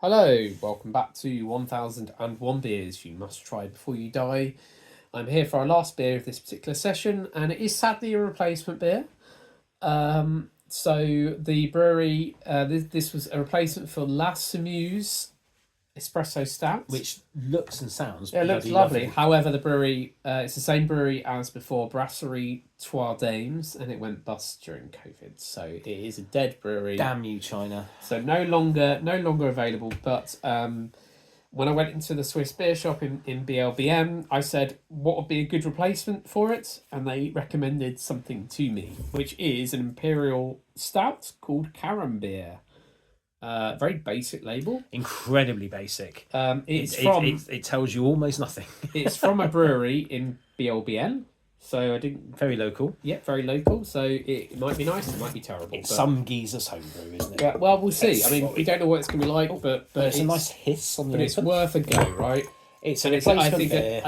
Hello, welcome back to 1001 Beers You Must Try Before You Die. I'm here for our last beer of this particular session, and it is sadly a replacement beer. So the brewery, this was a replacement for La Semeuse Espresso Stout. Which looks and sounds Yeah, it looks bloody lovely. However, the brewery, it's the same brewery as before, Brasserie Trois Dames, and it went bust during COVID. So it is a dead brewery. Damn you, China. So no longer available. But when I went into the Swiss beer shop in BLBM, I said what would be a good replacement for it, and they recommended something to me, which is an imperial stout called Carambeer. Very basic label. Incredibly basic. It tells you almost nothing. It's from a brewery in BLBN. So I didn't. Very local. Yeah, very local. So it might be nice. It might be terrible. It's some geezer's homebrew, isn't it? Yeah. Well, we'll see. I mean, we don't know what it's going to be like, but it's a nice hiss on the. But it's worth a go, right? It's And a it's, I replacement think, beer.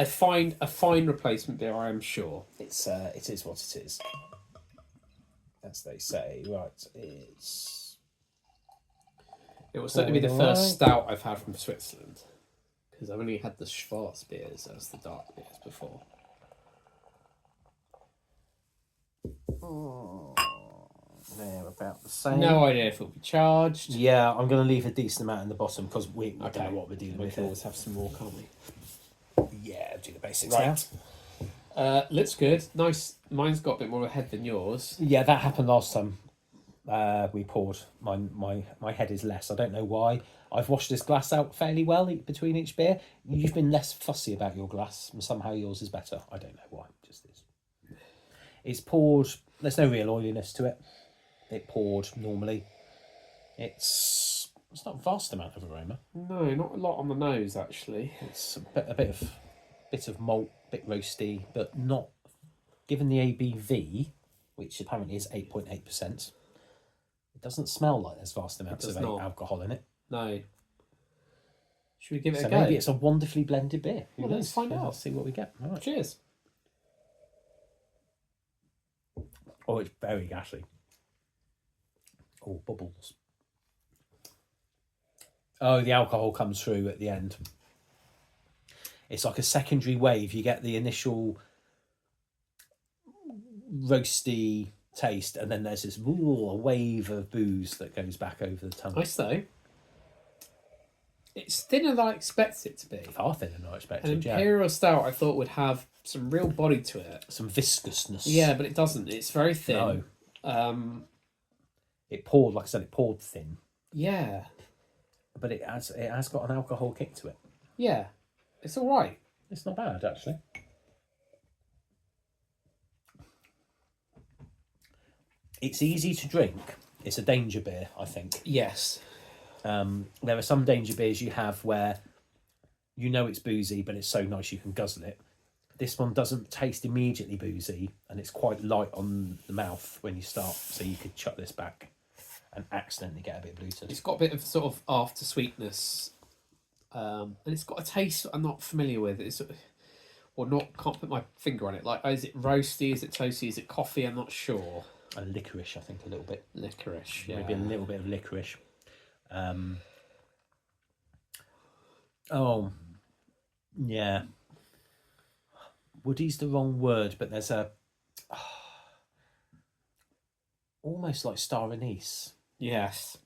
a fine replacement beer. I am sure. It is what it is, as they say. Right, it's. It will certainly be the first stout I've had from Switzerland, because I've only had the Schwarz beers as the dark beers before. They're about the same. No idea if it'll be charged. Yeah, I'm going to leave a decent amount in the bottom because we don't know what we're dealing We with. can always have some more, can't we? Yeah, do the basics Right. now. Looks good. Nice. Mine's got a bit more of a head than yours. Yeah, that happened last time. We poured. My head is less. I don't know why. I've washed this glass out fairly well between each beer. You've been less fussy about your glass, and somehow yours is better. I don't know why. Just is. It's poured. There's no real oiliness to it. It poured normally. It's not a vast amount of aroma. No, not a lot on the nose actually. It's a bit of malt, bit roasty, but not. Given the ABV, which apparently is 8.8%. It doesn't smell like there's vast amounts of alcohol in it. No. Should we give it So a go? maybe it's a wonderfully blended beer. Well, let's find out. Let's see what we get. All right. Cheers. Oh, it's very gassy. Oh, bubbles. Oh, the alcohol comes through at the end. It's like a secondary wave. You get the initial roasty taste, and then there's this a wave of booze that goes back over the tongue. Nice though. It's thinner than I expected it to be. Far thinner than I An expected. imperial stout I thought would have some real body to it. Some viscousness. Yeah, but it doesn't. It's very thin. No. It poured, like I said, it poured thin, Yeah. but it has got an alcohol kick to it. Yeah. It's all right. It's not bad, actually. It's easy to drink. It's a danger beer, I think. Yes. There are some danger beers you have where you know it's boozy, but it's so nice you can guzzle it. This one doesn't taste immediately boozy, and it's quite light on the mouth when you start, so you could chuck this back and accidentally get a bit bloated. It's got a bit of sort of after sweetness, and it's got a taste I'm not familiar with. It's or not, can't put my finger on it. Like, is it roasty? Is it toasty? Is it coffee? I'm not sure. And licorice, I think, a little bit. Licorice, yeah. Maybe a little bit of licorice. Oh, yeah. Woody's the wrong word, but there's a almost like star anise. Yes.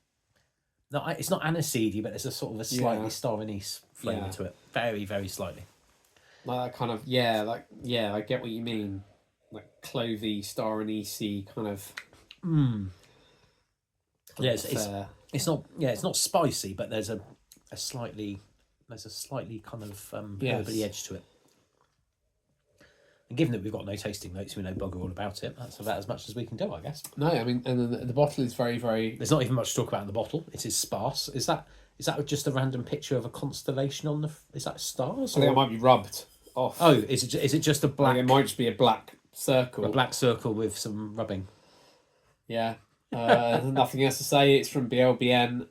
No, it's not aniseedy, but there's a sort of a slightly Yeah. star anise flavour to it. Very, very slightly. Like that kind of, I get what you mean. Like clovey, star anisey kind of. Yeah, it's not spicy, but there's a slightly kind of herbally edge to it. And given that we've got no tasting notes, we know bugger all about it. That's about as much as we can do, I guess. No, I mean, and the bottle is very, very. There's not even much to talk about in the bottle. It is sparse. Is that just a random picture of a constellation on the? Is that stars? I think it might be rubbed off. Oh, is it just a black? Like it might just be a black circle. A black circle with some rubbing. Yeah. Nothing else to say. It's from BLBN.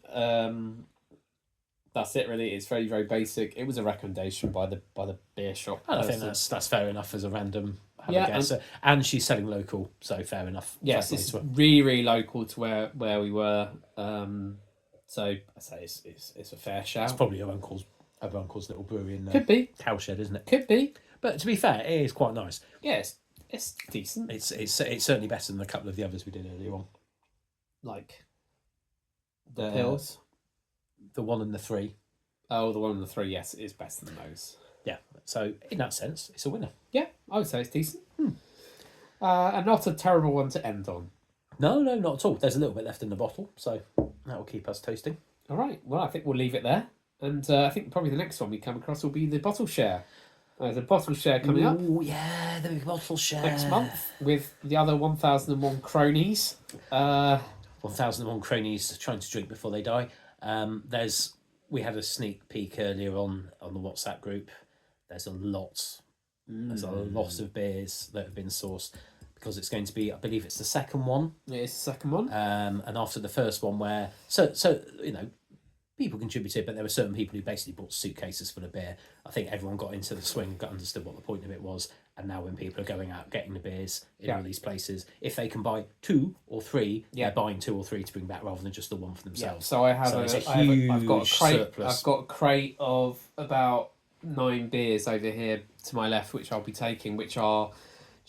That's it, really. It's very, very basic. It was a recommendation by the beer shop. I think that's fair enough as a random. Yeah, and she's selling local, so fair enough. Yes, it's really, really local to where we were. So I say it's a fair shout. It's probably her uncle's little brewery in Could be, Cowshed, isn't it? could be. But to be fair, it is quite nice. Yeah, it's decent. It's certainly better than a couple of the others we did earlier on. Like the pills. The 1 and the 3. Oh, the 1 and the 3. Yes, it is better than those. Yeah. So in that sense, it's a winner. Yeah, I would say it's decent. And not a terrible one to end on. No, not at all. There's a little bit left in the bottle, so that will keep us toasting. All right. Well, I think we'll leave it there. And I think probably the next one we come across will be the bottle share. There's a bottle share coming up. Oh, yeah, the big bottle share. Next month with the other 1001 cronies. 1001 cronies trying to drink before they die. We had a sneak peek earlier on the WhatsApp group. There's a lot of beers that have been sourced because it's going to be, I believe it's the second one. It is the second one. And after the first one where so people contributed, but there were certain people who basically bought suitcases full of beer. I think everyone got into the swing, understood what the point of it was, and now when people are going out getting the beers in all these places, if they can buy 2 or 3, they're buying 2 or 3 to bring back rather than just the one for themselves. So I've got a crate. surplus. I've got a crate of about 9 beers over here to my left, which I'll be taking, which are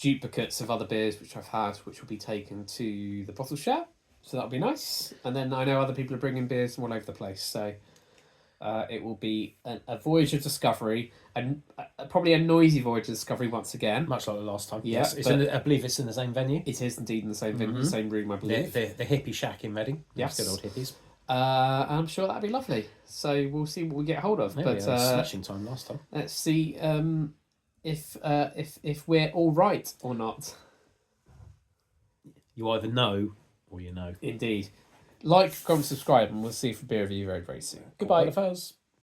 duplicates of other beers which I've had, which will be taken to the bottle share. So that'll be nice. And then I know other people are bringing beers from all over the place. So it will be a voyage of discovery, and probably a noisy voyage of discovery once again. Much like the last time. Yeah, Yes, I believe it's in the same venue. It is indeed in the same venue, same room, I believe. The hippie shack in Reading. Yes. Good old hippies. I'm sure that'd be lovely. So we'll see what we get hold of. Yeah, but smashing time last time. let's see if we're all right or not. You either know or you know. Indeed. Like, comment, subscribe, and we'll see you for beer review very, very soon. Goodbye. All the fellas.